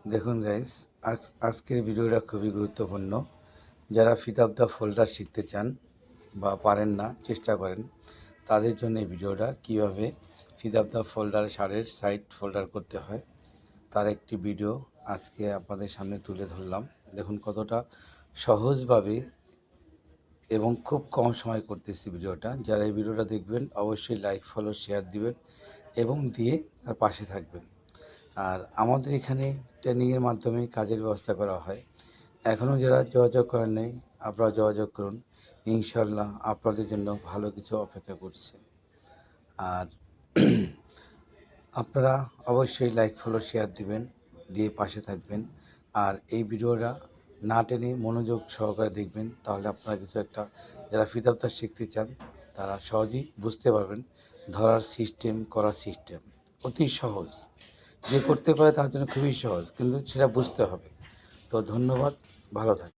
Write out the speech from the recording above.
দেখুন গাইস, আজকের ভিডিওটা খুবই গুরুত্বপূর্ণ। যারা ফিট অফ দ্য ফোল্ডার শিখতে চান বা পারেন না, চেষ্টা করেন, তাদের জন্য এই ভিডিওটা। কীভাবে ফিট অফ দ্য ফোল্ডার শাড়ির সাইড ফোল্ডার করতে হয় তার একটি ভিডিও আজকে আপনাদের সামনে তুলে ধরলাম। দেখুন কতটা সহজভাবে এবং খুব কম সময় করতেছি ভিডিওটা। যারা এই ভিডিওটা দেখবেন অবশ্যই লাইক, ফলো, শেয়ার দিবেন এবং দিয়ে তার পাশে থাকবেন। আর আমাদের এখানে ট্রেনিংয়ের মাধ্যমে কাজের ব্যবস্থা করা হয়। এখনও যারা যোগাযোগ করেন নাই, আপনারা যোগাযোগ করুন। ইনশাল্লাহ আপনাদের জন্য ভালো কিছু অপেক্ষা করছে। আর আপনারা অবশ্যই লাইক, ফলো, শেয়ার দিবেন, দিয়ে পাশে থাকবেন। আর এই ভিডিওটা না টেনে মনোযোগ সহকারে দেখবেন, তাহলে আপনারা কিছু একটা, যারা ফিতাবতা শিখতে চান তারা সহজেই বুঝতে পারবেন। ধরার সিস্টেম, করার সিস্টেম অতি সহজ। যে করতে পারে তার জন্য খুবই সহজ, কিন্তু সেটা বুঝতে হবে। তো ধন্যবাদ, ভালো থাকবেন।